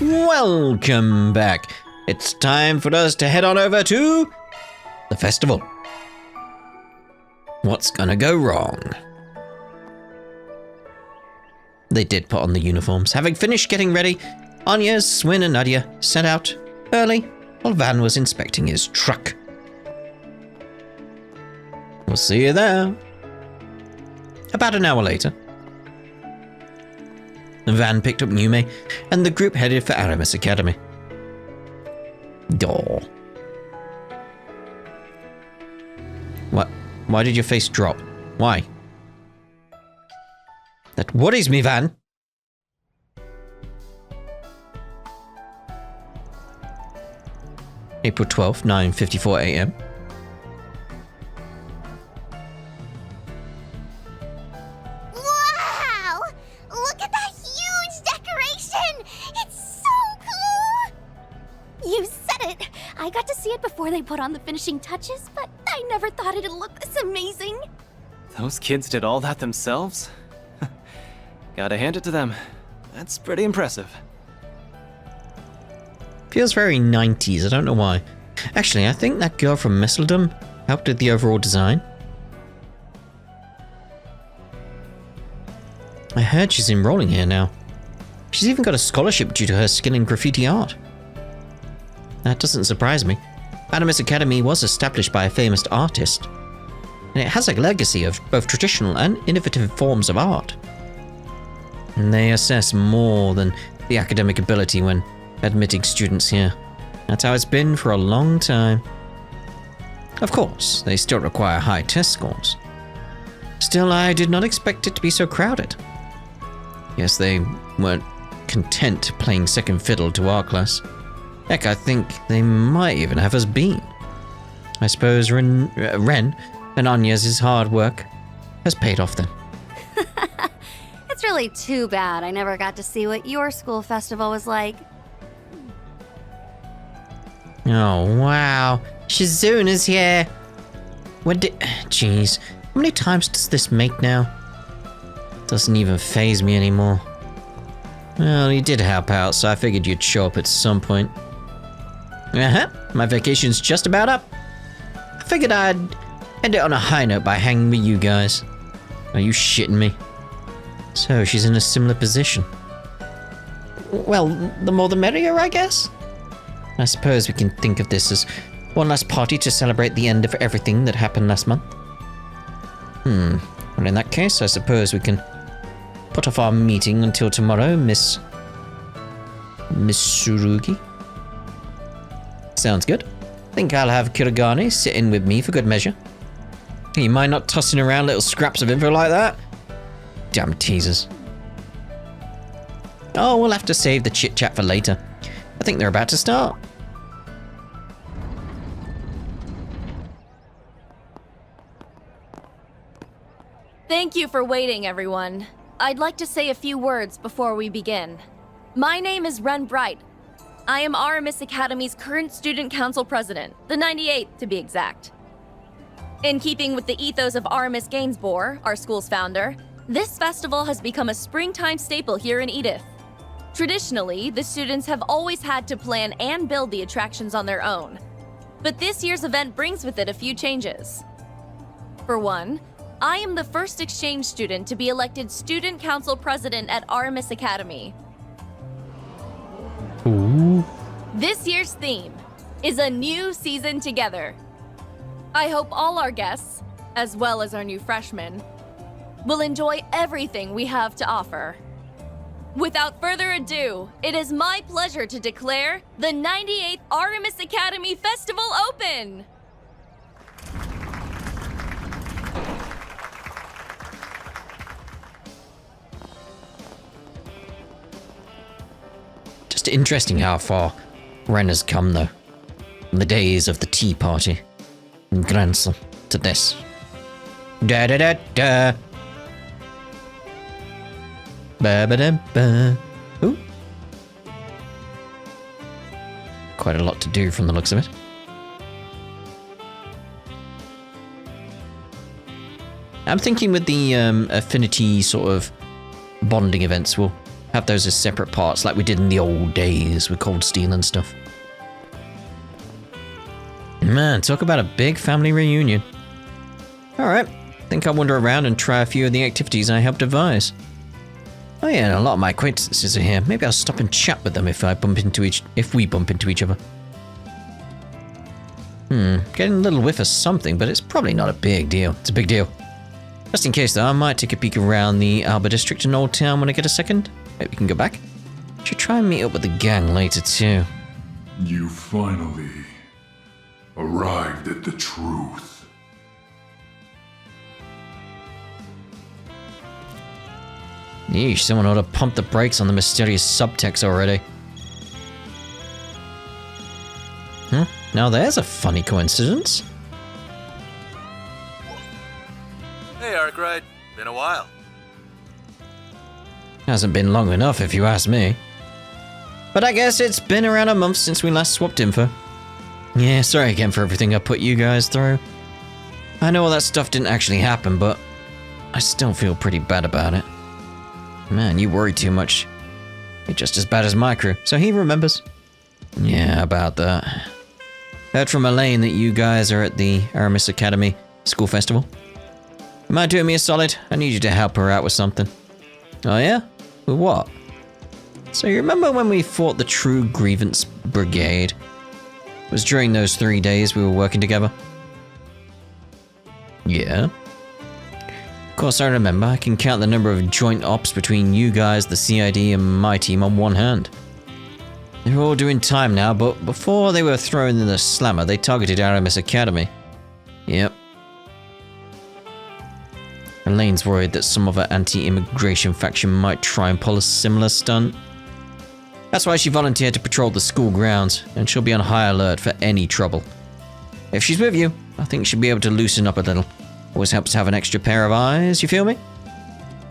Welcome back. It's time for us to head on over to the festival. What's gonna go wrong? They did put on the uniforms. Having finished getting ready, Anya, Swin and Nadia set out early while Van was inspecting his truck. We'll see you there. About an hour later, Van picked up Yume and the group headed for Aramis Academy. Door. What? Why did your face drop? Why? That worries me, Van. April 12th, 9:54 a.m. Wow! Look at that huge decoration! It's so cool! You said it! I got to see it before they put on the finishing touches, but I never thought it'd look this amazing. Those kids did all that themselves? Gotta hand it to them. That's pretty impressive. Feels very 90s, I don't know why. Actually, I think that girl from Mistledom helped with the overall design. I heard she's enrolling here now. She's even got a scholarship due to her skill in graffiti art. That doesn't surprise me. Aramis Academy was established by a famous artist, and it has a legacy of both traditional and innovative forms of art. And they assess more than the academic ability when admitting students here. That's how it's been for a long time. Of course, they still require high test scores. Still, I did not expect it to be so crowded. Yes, they weren't content playing second fiddle to our class. Heck, I think they might even have us beat. I suppose Ren and Anya's hard work has paid off then. It's really too bad I never got to see what your school festival was like. Oh, wow. Shizuna's here. Jeez. How many times does this make now? Doesn't even faze me anymore. Well, you did help out, so I figured you'd show up at some point. My vacation's just about up. I figured I'd end it on a high note by hanging with you guys. Are you shitting me? So she's in a similar position. Well, the more the merrier, I guess? I suppose we can think of this as one last party to celebrate the end of everything that happened last month. Well, in that case, I suppose we can put off our meeting until tomorrow, Miss Surugi. Sounds good. Think I'll have Kirigane sit in with me for good measure. You mind not tossing around little scraps of info like that? Damn teasers. Oh, we'll have to save the chit-chat for later. I think they're about to start. Thank you for waiting, everyone. I'd like to say a few words before we begin. My name is Ren Bright. I am Aramis Academy's current Student Council President, the 98th to be exact. In keeping with the ethos of Aramis Gainsborough, our school's founder, this festival has become a springtime staple here in Edith. Traditionally, the students have always had to plan and build the attractions on their own. But this year's event brings with it a few changes. For one, I am the first exchange student to be elected Student Council President at Aramis Academy. Ooh. This year's theme is a new season together. I hope all our guests, as well as our new freshmen, will enjoy everything we have to offer. Without further ado, it is my pleasure to declare the 98th Aramis Academy Festival open! Just interesting how far Ren has come, though. From the days of the Tea Party in Gransel to this. Da-da-da-da! Ba-ba-da-ba. Ooh. Quite a lot to do from the looks of it. I'm thinking with the affinity sort of bonding events, we'll Have those as separate parts like we did in the old days with Cold Steel and stuff. Man, talk about a big family reunion. Alright, think I'll wander around and try a few of the activities I helped devise. Oh yeah, a lot of my acquaintances are here. Maybe I'll stop and chat with them if we bump into each other. Getting a little whiff of something, but it's probably not a big deal. It's a big deal. Just in case though, I might take a peek around the Alba District in Old Town when I get a second. Maybe we can go back. Should try and meet up with the gang later too. You finally arrived at the truth. Yeesh, someone ought to pump the brakes on the mysterious subtext already. Now there's a funny coincidence. Hey, Arkwright. Been a while. Hasn't been long enough if you ask me. But I guess it's been around a month since we last swapped info. Yeah, sorry again for everything I put you guys through. I know all that stuff didn't actually happen, but I still feel pretty bad about it. Man, you worry too much. You're just as bad as my crew, so he remembers. Yeah, about that. Heard from Elaine that you guys are at the NIS Academy School Festival. Am I doing me a solid? I need you to help her out with something. Oh yeah? With what? So you remember when we fought the True Grievance Brigade? It was during those 3 days we were working together? Yeah. Of course I remember. I can count the number of joint ops between you guys, the CID, and my team on one hand. They're all doing time now, but before they were thrown in the slammer, they targeted NIS Academy. Yep. Elaine's worried that some other anti-immigration faction might try and pull a similar stunt. That's why she volunteered to patrol the school grounds, and she'll be on high alert for any trouble. If she's with you, I think she'll be able to loosen up a little. Always helps to have an extra pair of eyes, you feel me?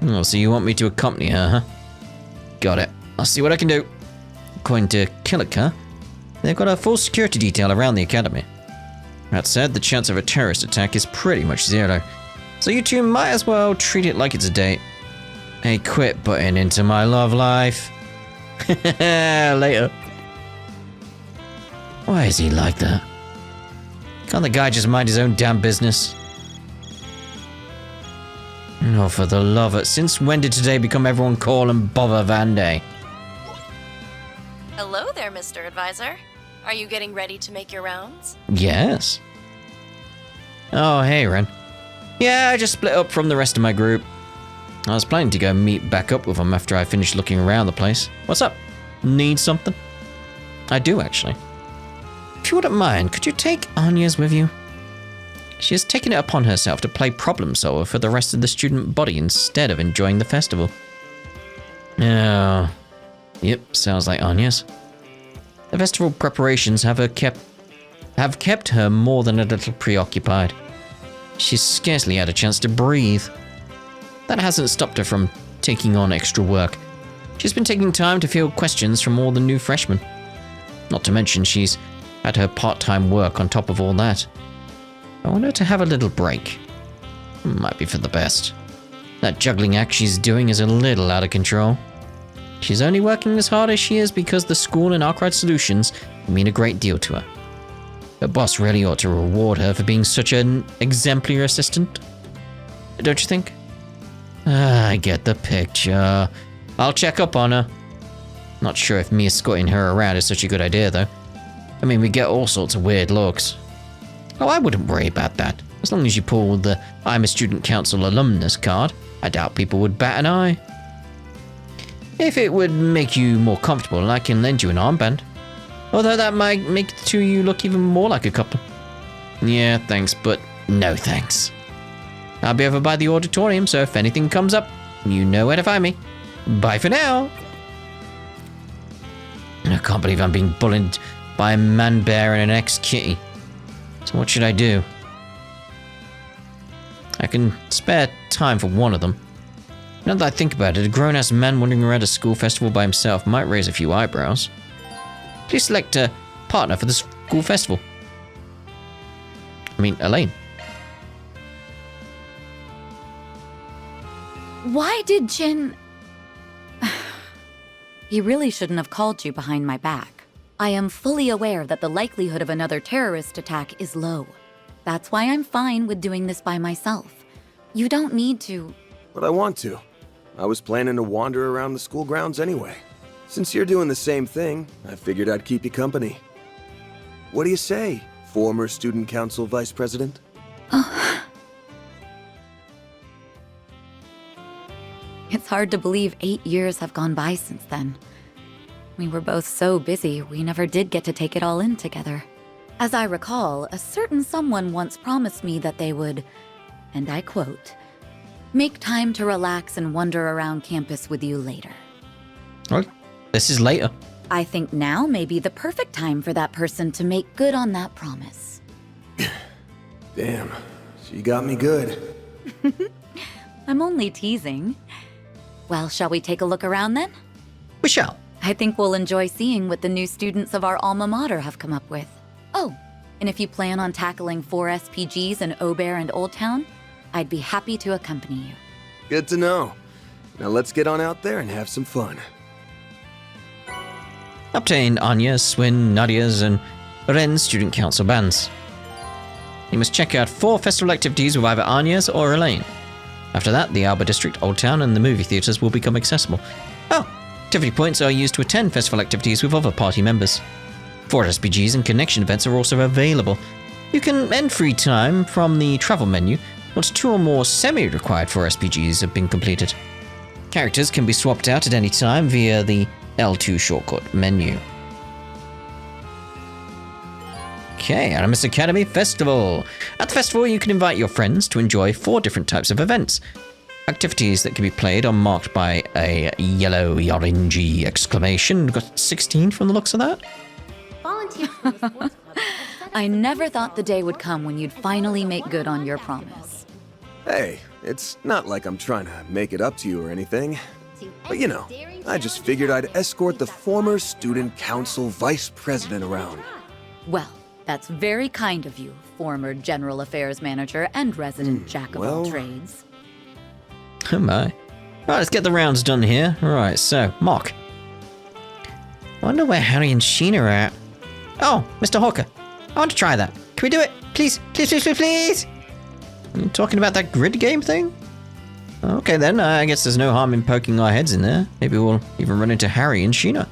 Oh, so you want me to accompany her, huh? Got it. I'll see what I can do. According to Killiker, they've got a full security detail around the academy. That said, the chance of a terrorist attack is pretty much zero, so you two might as well treat it like it's a date. Hey, quit butting into my love life. Later. Why is he like that? Can't the guy just mind his own damn business? Oh, for the love of it, since when did today become everyone call and bother Vanday? Hello there, Mr. Advisor. Are you getting ready to make your rounds? Yes. Oh, hey, Ren. Yeah, I just split up from the rest of my group. I was planning to go meet back up with them after I finished looking around the place. What's up? Need something? I do, actually. If you wouldn't mind, could you take Anya's with you? She has taken it upon herself to play problem solver for the rest of the student body instead of enjoying the festival. Oh. Yep, sounds like Anya's. The festival preparations have kept her more than a little preoccupied. She's scarcely had a chance to breathe. That hasn't stopped her from taking on extra work. She's been taking time to field questions from all the new freshmen. Not to mention she's had her part-time work on top of all that. I want her to have a little break. Might be for the best. That juggling act she's doing is a little out of control. She's only working as hard as she is because the school and Arkwright Solutions mean a great deal to her. Her boss really ought to reward her for being such an exemplary assistant. Don't you think? I get the picture. I'll check up on her. Not sure if me escorting her around is such a good idea, though. I mean, we get all sorts of weird looks. Oh, I wouldn't worry about that. As long as you pull the I'm a Student Council alumnus card, I doubt people would bat an eye. If it would make you more comfortable, I can lend you an armband. Although that might make the two of you look even more like a couple. Yeah, thanks, but no thanks. I'll be over by the auditorium, so if anything comes up, you know where to find me. Bye for now. I can't believe I'm being bullied by a man-bear and an ex-kitty. So what should I do? I can spare time for one of them. Now that I think about it, a grown-ass man wandering around a school festival by himself might raise a few eyebrows. Please select a partner for the school festival. I mean, Elaine. Why did Jin... He really shouldn't have called you behind my back. I am fully aware that the likelihood of another terrorist attack is low. That's why I'm fine with doing this by myself. You don't need to... But I want to. I was planning to wander around the school grounds anyway. Since you're doing the same thing, I figured I'd keep you company. What do you say, former student council vice president? It's hard to believe 8 years have gone by since then. We were both so busy, we never did get to take it all in together. As I recall, a certain someone once promised me that they would, and I quote, "make time to relax and wander around campus with you later." Well, this is later. I think now may be the perfect time for that person to make good on that promise. Damn, she got me good. I'm only teasing. Well, shall we take a look around then? We shall. I think we'll enjoy seeing what the new students of our alma mater have come up with. Oh, and if you plan on tackling 4 SPGs in Aubert and Old Town, I'd be happy to accompany you. Good to know. Now let's get on out there and have some fun. Obtain Anya's, Swin, Nadia's, and Ren's student council bands. You must check out 4 festival activities with either Anya's or Elaine. After that, the Alba District, Old Town, and the movie theaters will become accessible. Oh, activity points are used to attend festival activities with other party members. 4 SPGs and connection events are also available. You can end free time from the travel menu once 2 or more semi-required 4 SPGs have been completed. Characters can be swapped out at any time via the L2 shortcut menu. Okay, NIS Academy Festival. At the festival, you can invite your friends to enjoy 4 different types of events. Activities that can be played are marked by a yellow, orangey exclamation. We've got 16 from the looks of that. I never thought the day would come when you'd finally make good on your promise. Hey, it's not like I'm trying to make it up to you or anything. But you know, I just figured I'd escort the former student council vice president around. Well, that's very kind of you, former general affairs manager and resident jack of all trades. Oh my. Right, let's get the rounds done here. Alright, so, Mark. I wonder where Harry and Sheena are at. Oh, Mr. Hawker. I want to try that. Can we do it? Please, please, please, please, please! Are you talking about that grid game thing? Okay then, I guess there's no harm in poking our heads in there. Maybe we'll even run into Harry and Sheena.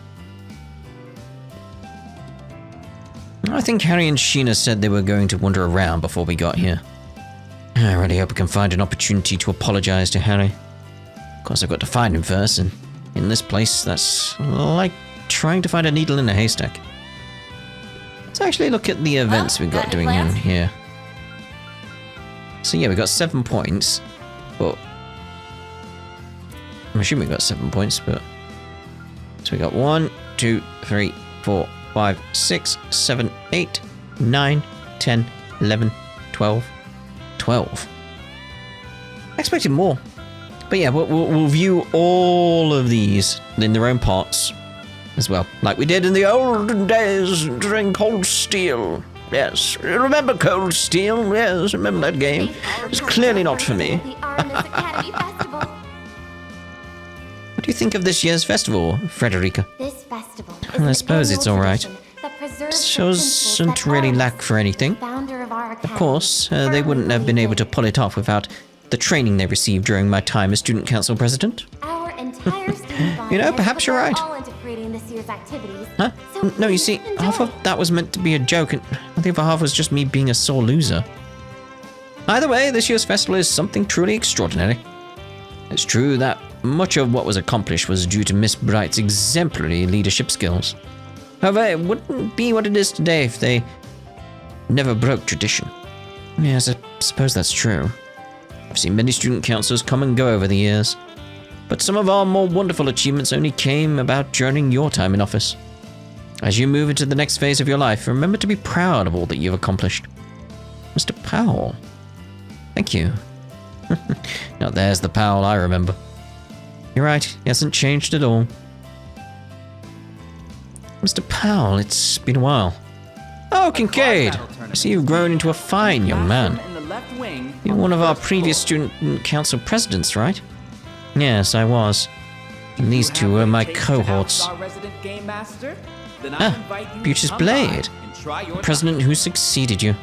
I think Harry and Sheena said they were going to wander around before we got here. I really hope I can find an opportunity to apologize to Harry. Of course, I've got to find him first, and in this place, that's like trying to find a needle in a haystack. Let's actually look at the events we've got doing in here. So yeah, we got 7 points, but I'm assuming we got 7 points, but so we got 1, 2, 3, 4, 5, 6, 7, 8, 9, 10, 11, 12, 12. I expected more. But yeah, we'll view all of these in their own parts as well. Like we did in the olden days during Cold Steel. Yes, remember Cold Steel? Yes, remember that game? It's clearly not for me. What do you think of this year's festival, Frederica? This festival I suppose it's alright. Doesn't really lack for anything. Of course, they wouldn't have been able to pull it off without the training they received during my time as student council president. Our entire student body You know, perhaps you're right. all into creating this year's activities. Huh? So No, you please see, enjoy. half of that was meant to be a joke, and the other half was just me being a sore loser. Either way, this year's festival is something truly extraordinary. It's true that much of what was accomplished was due to Miss Bright's exemplary leadership skills. However, it wouldn't be what it is today if they never broke tradition. Yes, I suppose that's true. I've seen many student councils come and go over the years, but some of our more wonderful achievements only came about during your time in office. As you move into the next phase of your life, remember to be proud of all that you've accomplished. Mr. Powell. Thank you. Now there's the Powell I remember. You're right, he hasn't changed at all. Mr. Powell, it's been a while. Oh, Kincaid! I see you've grown into a fine young man. You're one of our previous student council presidents, right? Yes, I was. And these two are my cohorts. Our resident game master? Then Ah, I invite you Beauty's to come Blade. by and try your The president who succeeded you.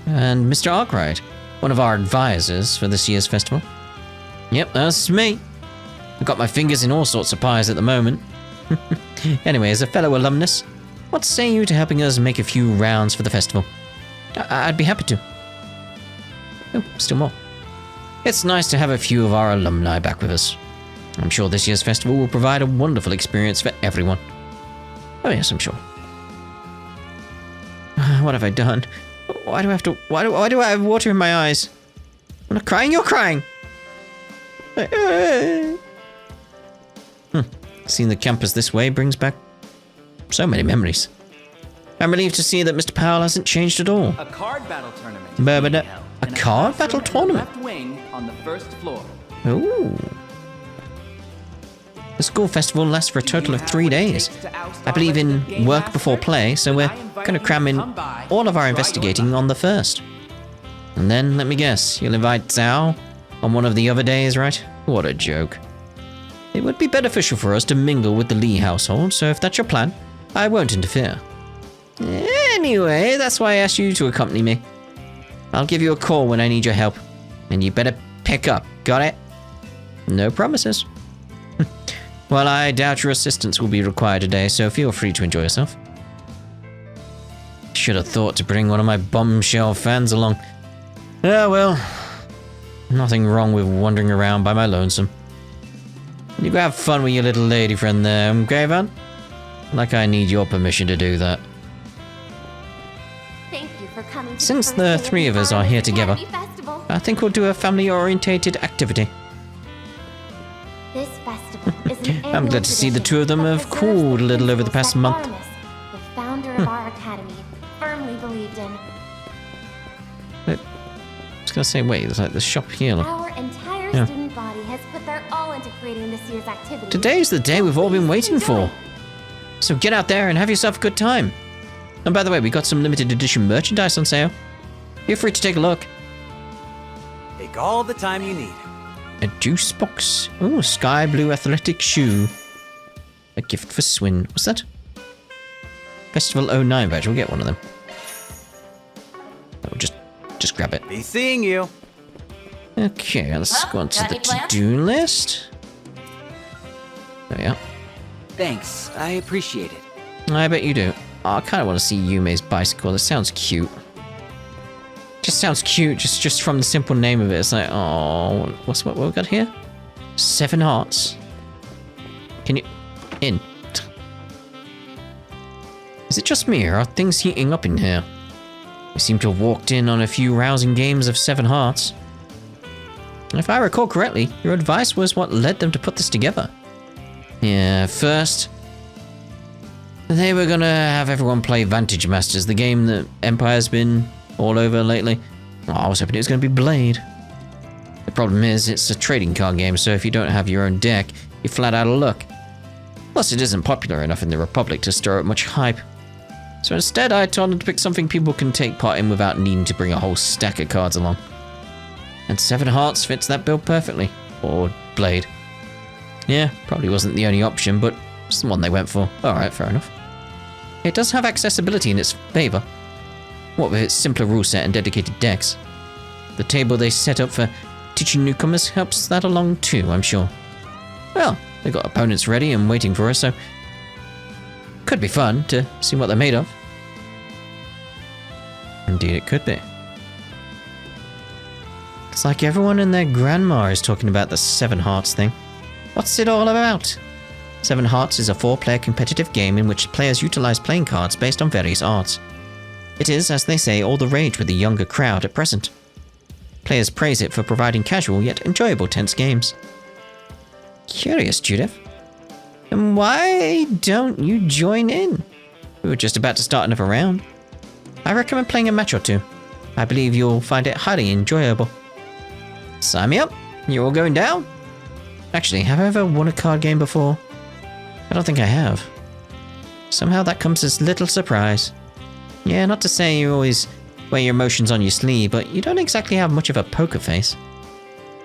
And Mr. Arkwright, one of our advisors for this year's festival. Yep, that's me. I've got my fingers in all sorts of pies at the moment. Anyway, as a fellow alumnus, what say you to helping us make a few rounds for the festival? I'd be happy to. Oh, still more. It's nice to have a few of our alumni back with us. I'm sure this year's festival will provide a wonderful experience for everyone. Oh yes, I'm sure. What have I done? Why do I have to... Why do I have water in my eyes? I'm not crying, you're crying! Seeing the campus this way brings back so many memories. I'm relieved to see that Mr. Powell hasn't changed at all. A card battle tournament. is But- being but, held a in card battle classroom in the tournament? Left wing on the first floor. Ooh. The school festival lasts for a total of 3 days. I believe in work before play, so we're going to cram in all of our investigating on the first. And then, let me guess, you'll invite Zhao on one of the other days, right? What a joke. It would be beneficial for us to mingle with the Lee household, so if that's your plan, I won't interfere. Anyway, that's why I asked you to accompany me. I'll give you a call when I need your help, and you better pick up, got it? No promises. Well, I doubt your assistance will be required today, so feel free to enjoy yourself. Should have thought to bring one of my bombshell fans along. Ah, well, nothing wrong with wandering around by my lonesome. You go have fun with your little lady friend there, Graven. Like I need your permission to do that. Thank you for coming to Since first the day of three of us are RMS here together, Academy Festival. I think we'll do a family-orientated activity. This festival is an I'm annual glad to see the two of them tradition have that preserves cooled a little over the principles past that month. Artemis, the founder of our academy, firmly believed in. I was gonna say, wait, there's like the shop here. Look. Our entire Yeah. student body has put their all into creating this year's activity. Today's the day we've all been waiting for. So get out there and have yourself a good time. And by the way, we got some limited edition merchandise on sale. Feel free to take a look. Take all the time you need. A juice box. Oh, sky blue athletic shoe. A gift for Swin. What's that? Festival 09 badge. We'll get one of them. Oh, just grab it. Be seeing you. Okay, let's go on to got the any plans? to-do list. There we are. Thanks. I appreciate it. I bet you do. Oh, I kind of want to see Yume's bicycle. It sounds cute. Just sounds cute, just from the simple name of it. It's like, oh, what we got here? 7 hearts. Can you... in. Is it just me, or are things heating up in here? We seem to have walked in on a few rousing games of 7 hearts. If I recall correctly, your advice was what led them to put this together. Yeah, first, they were gonna have everyone play Vantage Masters, the game that Empire's been all over lately. Oh, I was hoping it was gonna be Blade. The problem is, it's a trading card game, so if you don't have your own deck, you're flat out of luck. Plus, it isn't popular enough in the Republic to stir up much hype. So instead, I told them to pick something people can take part in without needing to bring a whole stack of cards along. And 7 Hearts fits that bill perfectly. Or Blade. Yeah, probably wasn't the only option, but it's the one they went for. Alright, fair enough. It does have accessibility in its favour. What with its simpler rule set and dedicated decks. The table they set up for teaching newcomers helps that along too, I'm sure. Well, they got opponents ready and waiting for us, so could be fun to see what they're made of. Indeed it could be. It's like everyone and their grandma is talking about the 7 Hearts thing. What's it all about? 7 Hearts is a 4-player competitive game in which players utilize playing cards based on various arts. It is, as they say, all the rage with the younger crowd at present. Players praise it for providing casual yet enjoyable tense games. Curious, Judith. And why don't you join in? We were just about to start another round. I recommend playing a match or two. I believe you'll find it highly enjoyable. Sign me up. You're all going down? Actually, have I ever won a card game before? I don't think I have. Somehow that comes as little surprise. Yeah, not to say you always wear your emotions on your sleeve, but you don't exactly have much of a poker face.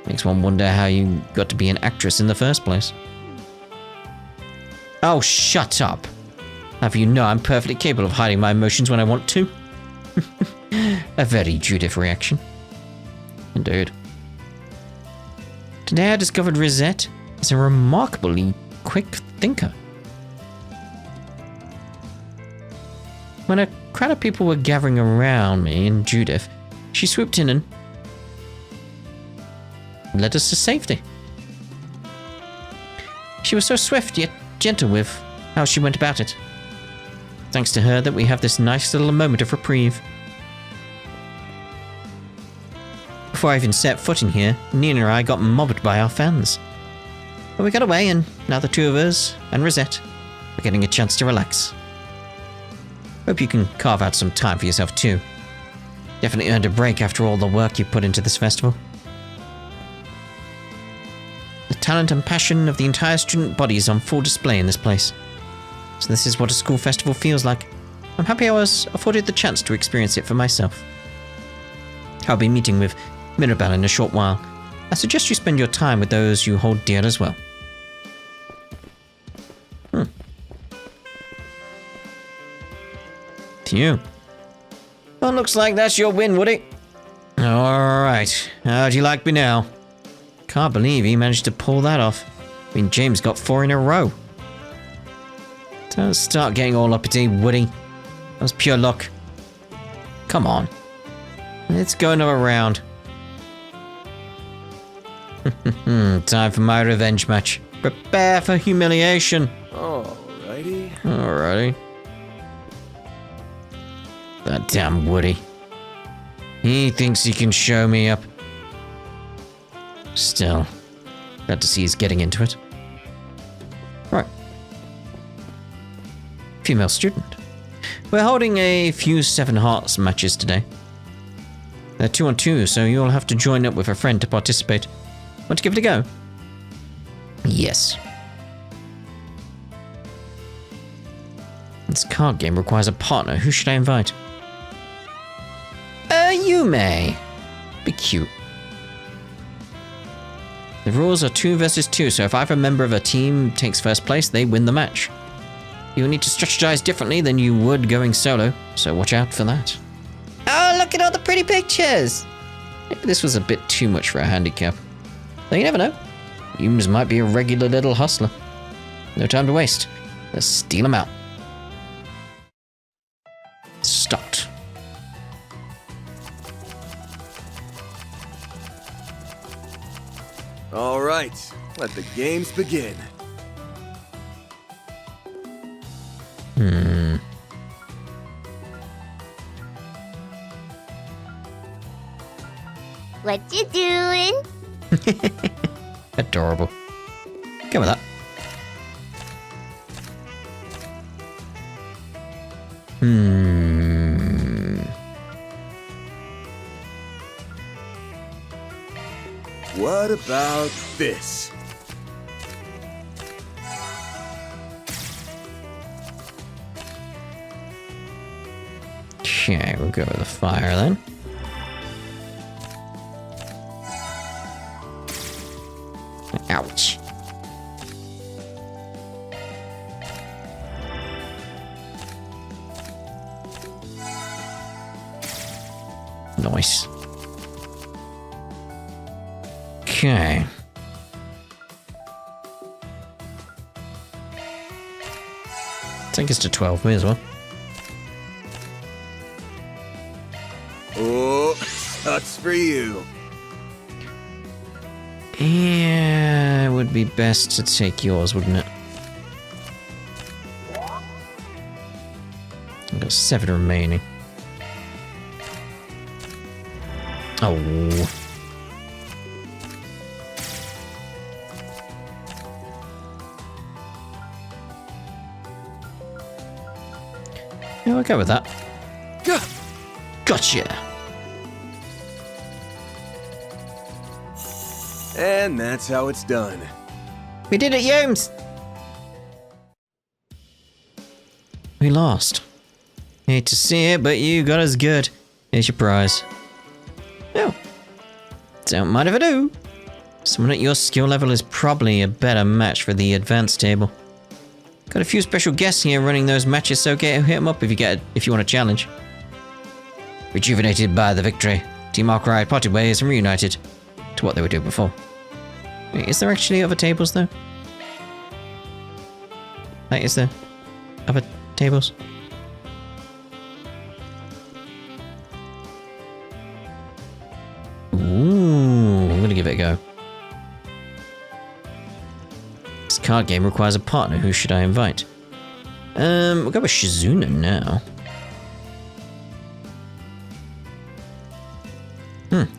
Makes one wonder how you got to be an actress in the first place. Oh, shut up. Have you know I'm perfectly capable of hiding my emotions when I want to? A very Judith reaction. Indeed. Today I discovered Rosette is a remarkably quick thinker. When a crowd of people were gathering around me and Judith, she swooped in and led us to safety. She was so swift yet gentle with how she went about it. Thanks to her that we have this nice little moment of reprieve. Before I even set foot in here, Nina and I got mobbed by our fans. But we got away, and now the two of us and Rosette are getting a chance to relax. Hope you can carve out some time for yourself too. Definitely earned a break after all the work you put into this festival. The talent and passion of the entire student body is on full display in this place. So this is what a school festival feels like. I'm happy I was afforded the chance to experience it for myself. I'll be meeting with Mirabelle in a short while. I suggest you spend your time with those you hold dear as well. To you. Well, looks like that's your win, Woody. Alright, how do you like me now? Can't believe he managed to pull that off. I mean, James got 4 in a row. Don't start getting all uppity, Woody. That was pure luck. Come on. Let's go another round. Time for my revenge match. Prepare for humiliation. Alrighty. Alrighty. That damn Woody. He thinks he can show me up. Still, glad to see he's getting into it. Right. Female student. We're holding a few 7 Hearts matches today. They're 2-on-2, so you'll have to join up with a friend to participate. Want to give it a go? Yes. This card game requires a partner. Who should I invite? You may. Be cute. The rules are 2 versus 2, so if either member of a team takes first place, they win the match. You'll need to strategize differently than you would going solo, so watch out for that. Oh, look at all the pretty pictures! Maybe this was a bit too much for a handicap. Though you never know. Humes might be a regular little hustler. No time to waste. Let's steal him out. Start. Alright, let the games begin. What you doing? Adorable. Go with that. What about this? Okay, we'll go with the fire then. Ouch. Nice. Okay. Take us to 12, may as well. Oh, sucks for you. Yeah, it would be best to take yours, wouldn't it? I've got 7 remaining. Oh. Yeah, I'll go with that. Gotcha! And that's how it's done. We did it, Humes! We lost. Hate to see it, but you got us good. Here's your prize. Oh. Don't mind if I do. Someone at your skill level is probably a better match for the advanced table. Got a few special guests here running those matches, so hit them up if you want a challenge. Rejuvenated by the victory, Team Arkwright parted ways and reunited to what they were doing before. Wait, is there actually other tables though? Like, is there other tables? Ooh, I'm gonna give it a go. This card game requires a partner. Who should I invite? We'll go with Shizuna now.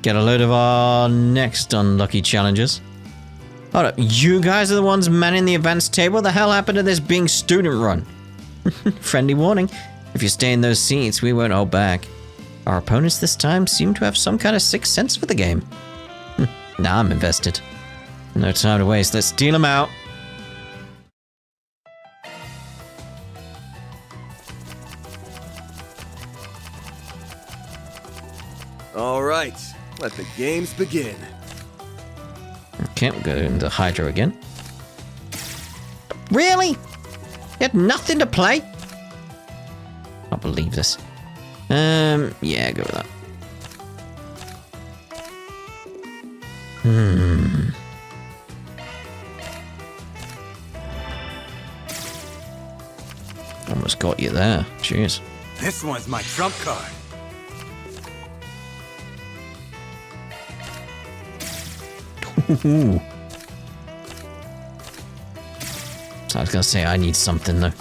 Get a load of our next unlucky challengers. Hold up, you guys are the ones manning the advanced table? What the hell happened to this being student run? Friendly warning, if you stay in those seats, we won't hold back. Our opponents this time seem to have some kind of sixth sense for the game. Now I'm invested. No time to waste, let's deal them out. All right, let the games begin. Okay, we'll go into Hydro again. Really? You had nothing to play? I can't believe this. Yeah, go with that. Almost got you there. Cheers. This one's my trump card. Ooh. So I was gonna say I need something though.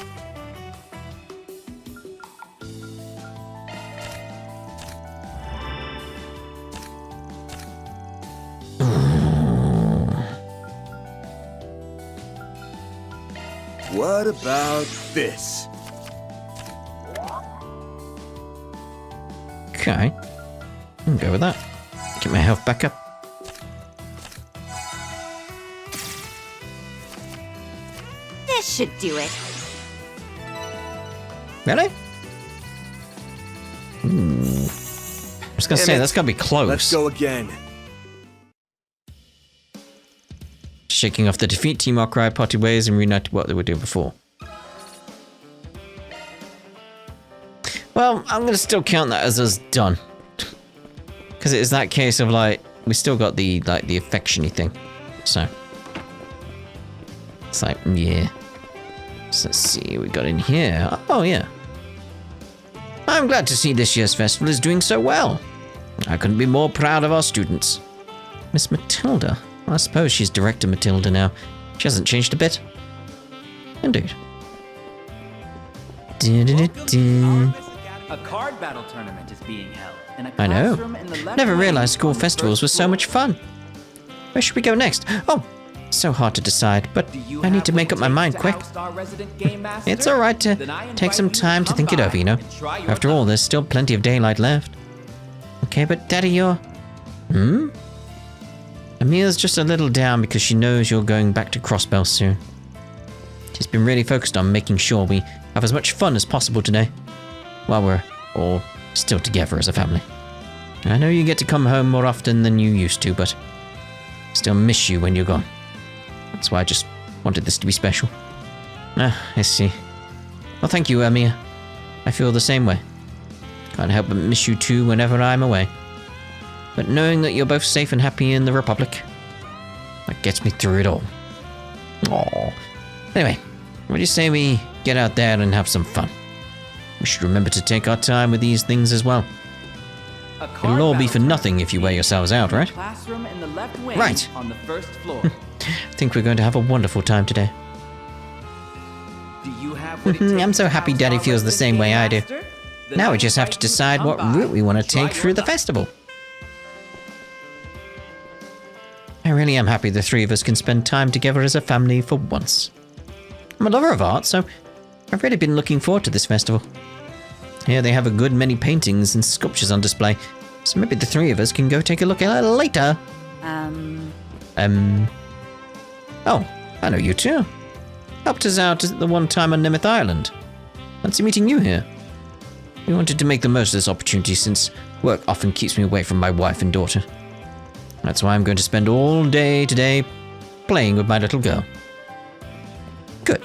What about this? Okay. I'll go with that. Get my health back up. This should do it. Really? I was gonna say, that's gotta be close. Let's go again. Shaking off the defeat, Team Arkwright parted ways and reunited what they were doing before. Well, I'm gonna still count that as us done. Because it is that case of like, we still got the affection-y thing. So. It's like, yeah. So let's see what we got in here. Oh, yeah. I'm glad to see this year's festival is doing so well. I couldn't be more proud of our students. Miss Matilda. I suppose she's Director Matilda now. She hasn't changed a bit. Indeed. A card battle tournament is being held in a I know. classroom in the left Never wing realized school on the festivals first were so floor. much fun. Where should we go next? Oh, so hard to decide, but Do you I need have to what make it up my takes mind to quick. oust our resident game master? It's alright to Then I take some invite you time to come think it by over, you know. and try your After all, luck. there's still plenty of daylight left. Okay, but Daddy, you're... Amia's just a little down because she knows you're going back to Crossbell soon. She's been really focused on making sure we have as much fun as possible today, while we're all still together as a family. I know you get to come home more often than you used to, but I still miss you when you're gone. That's why I just wanted this to be special. Ah, I see. Well, thank you, Amia. I feel the same way. Can't help but miss you too whenever I'm away. But knowing that you're both safe and happy in the Republic, that gets me through it all. Aww. Anyway, what do you say we get out there and have some fun? We should remember to take our time with these things as well. A card It'll all be battle for nothing if you wear tournament yourselves out, in the right? Classroom in the left wing Right. on the first floor. I think we're going to have a wonderful time today. Do you have what it takes I'm so to happy oust Daddy our feels the resident same way game I do. master? Then Now I we just have invite to you decide come what by route we want to and try take through your the luck. festival. I really am happy the three of us can spend time together as a family for once. I'm a lover of art, so I've really been looking forward to this festival. Here they have a good many paintings and sculptures on display, so maybe the three of us can go take a look at it later. Oh, I know you too. Helped us out the one time on Nemeth Island. Fancy meeting you here. We wanted to make the most of this opportunity since work often keeps me away from my wife and daughter. That's why I'm going to spend all day today playing with my little girl. Good.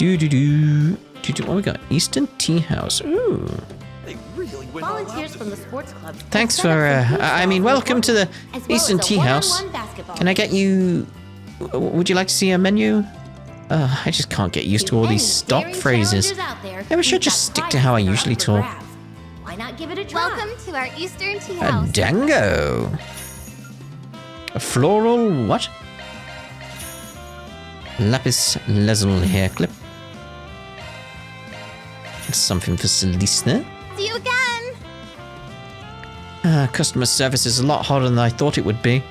What we got? Eastern Tea House. Ooh. Volunteers from the sports club. Thanks for, welcome to the Eastern Tea House. Can I get you... Would you like to see a menu? I just can't get used to all these stop phrases. Maybe I should just stick to how I usually talk. Why not give it a try? Welcome to our Eastern Tea A House. dango. A floral what? Lapis lazuli hair clip. Something for Celeste there. See you again. Customer service is a lot harder than I thought it would be.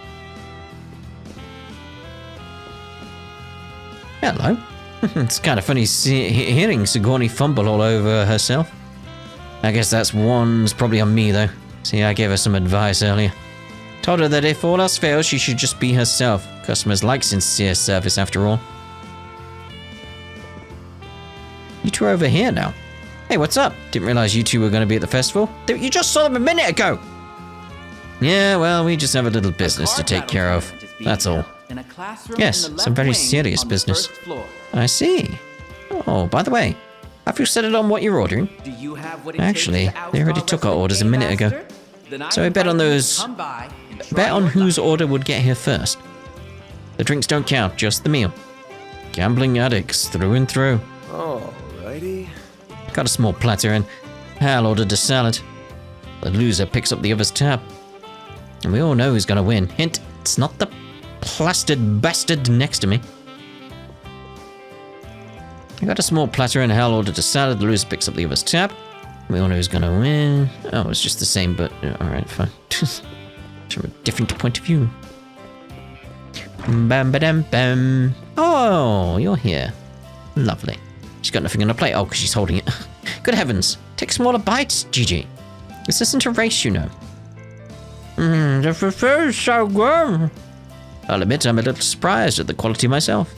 Hello. It's kind of funny hearing Sigourney fumble all over herself. I guess that's one's probably on me though. See, I gave her some advice earlier. Told her that if all else fails, she should just be herself. Customers like sincere service after all. You two are over here now. Hey, what's up? Didn't realize you two were going to be at the festival. You just saw them a minute ago! Yeah, well, we just have a little business to take care of. That's all. Yes, some very serious business. I see. Oh, by the way, have you settled on what you're ordering? Actually, they already took our orders a minute ago. So I bet on whose order would get here first. The drinks don't count, just the meal. Gambling addicts through and through. Alrighty. Got a small platter and Hal ordered a salad. The loser picks up the other's tab. And we all know who's gonna win. Hint, it's not the plastered bastard next to me. I got a small platter and Hal ordered a salad. The loser picks up the other's tab. We all know who's gonna win. Oh, it's just the same, but alright, fine. From a different point of view. Bam ba dam bam. Oh, you're here. Lovely. She's got nothing on her plate. Oh, because she's holding it. Good heavens. Take smaller bites, Gigi. This isn't a race, you know. The food is so good. I'll admit I'm a little surprised at the quality myself.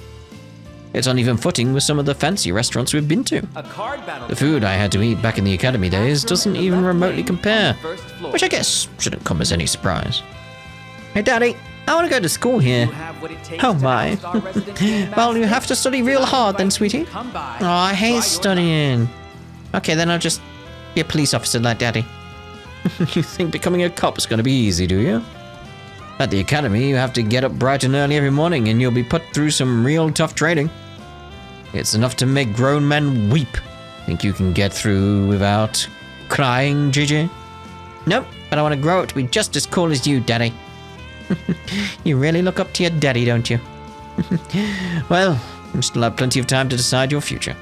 It's on even footing with some of the fancy restaurants we've been to. The food I had to eat back in the academy days doesn't even remotely compare, which I guess shouldn't come as any surprise. Hey, Daddy, I want to go to school here. Oh my. Well, you have to study real hard then, sweetie. Oh, I hate studying. Okay, then I'll just be a police officer like Daddy. You think becoming a cop is going to be easy, do you? At the academy, you have to get up bright and early every morning and you'll be put through some real tough training. It's enough to make grown men weep. Think you can get through without crying, Gigi? Nope, but I want to grow up to be just as cool as you, Daddy. You really look up to your daddy, don't you? Well, you still have plenty of time to decide your future.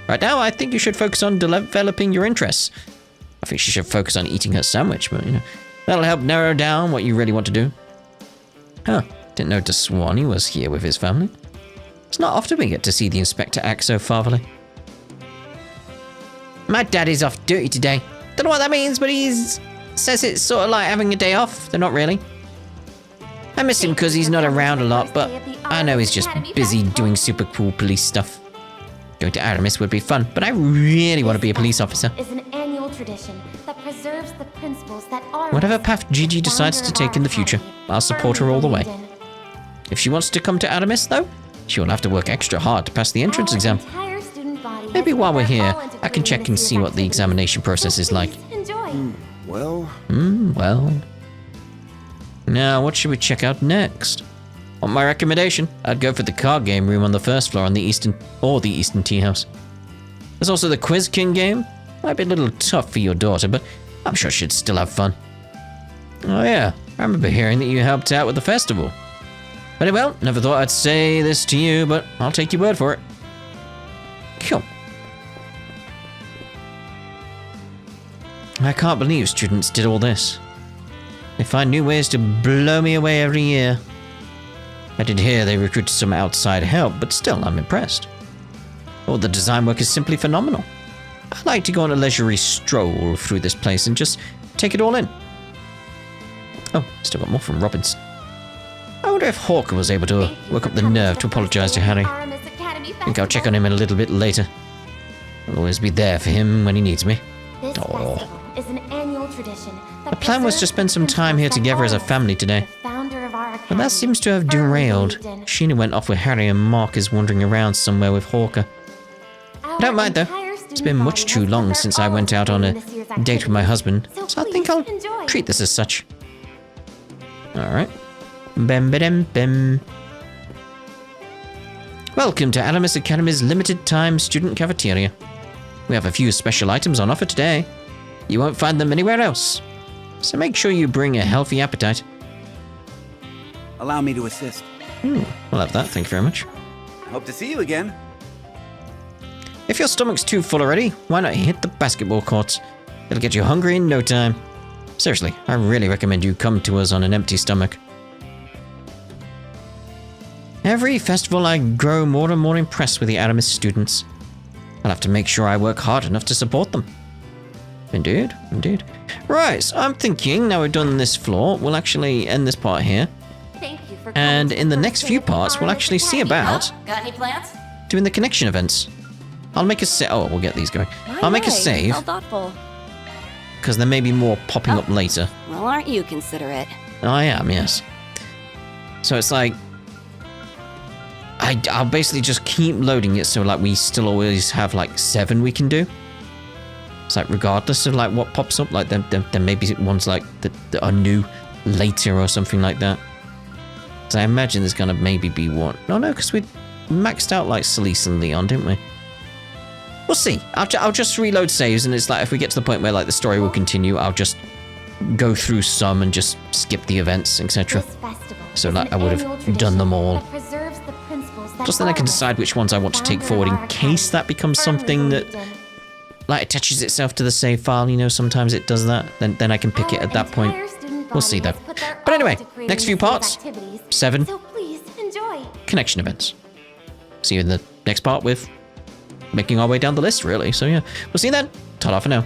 Right now, I think you should focus on developing your interests. I think she should focus on eating her sandwich, but, that'll help narrow down what you really want to do. Huh, didn't know DeSwanee was here with his family. It's not often we get to see the inspector act so fatherly. My daddy's off duty today. Don't know what that means, but says it's sort of like having a day off. They're not really. I miss him because he's not around a lot, but I know he's just busy doing super cool police stuff. Going to Aramis would be fun, but I really want to be a police officer. Is an annual tradition that preserves the principles that are Whatever path Gigi decides to take in the future, I'll support her all the way. If she wants to come to Aramis, though, she will have to work extra hard to pass the entrance exam. Maybe while we're here, I can check and see what the examination process is like. Well. Now, what should we check out next? Want my recommendation? I'd go for the card game room on the first floor on the Eastern Tea House. There's also the Quiz King game. Might be a little tough for your daughter, but I'm sure she'd still have fun. Oh yeah, I remember hearing that you helped out with the festival. Very well, never thought I'd say this to you, but I'll take your word for it. Cool. I can't believe students did all this. They find new ways to blow me away every year. I did hear they recruited some outside help, but still, I'm impressed. All the design work is simply phenomenal. I'd like to go on a leisurely stroll through this place and just take it all in. Oh, still got more from Robinson. I wonder if Hawker was able to work up the nerve to apologize to Harry. I think I'll check on him a little bit later. I'll always be there for him when he needs me. Aww. Is an annual tradition. The plan was to spend some time here together as a family today. But that seems to have derailed. Sheena went off with Harry and Mark is wandering around somewhere with Hawker. I don't mind though. It's been much too long since I went out on a date with my husband, so I think I'll treat this as such. Alright. Bem bem bem. Welcome to Animus Academy's limited time student cafeteria. We have a few special items on offer today. You won't find them anywhere else. So make sure you bring a healthy appetite. Allow me to assist. We'll have that, thank you very much. Hope to see you again. If your stomach's too full already, why not hit the basketball courts? It'll get you hungry in no time. Seriously, I really recommend you come to us on an empty stomach. Every festival I grow more and more impressed with the Animus students. I'll have to make sure I work hard enough to support them. Indeed, indeed. Right, so I'm thinking now we've done this floor, we'll actually end this part here. And in the next few parts, we'll actually see about Got any plans? doing the connection events. I'll make a save. Oh, we'll get these going. I'll make a save. How thoughtful. Because there may be more popping up later. Well, aren't you considerate? I am, yes. So it's like... I'll basically just keep loading it so like we still always have like 7 we can do. It's like regardless of like what pops up, like there may be ones like that are new later or something like that. So I imagine there's gonna maybe be one. No, because we maxed out like Celeste and Leon, didn't we? We'll see. I'll just reload saves, and it's like if we get to the point where like the story will continue, I'll just go through some and just skip the events, etc. So like I would have done them all. Just then I can decide which ones I want to take forward in case that becomes something that like attaches itself to the save file. You know, sometimes it does that. Then I can pick it at that point. We'll see though. But anyway, next few parts, 7 connection events. See you in the next part with making our way down the list, really. So yeah, we'll see you then. Ta-da for now.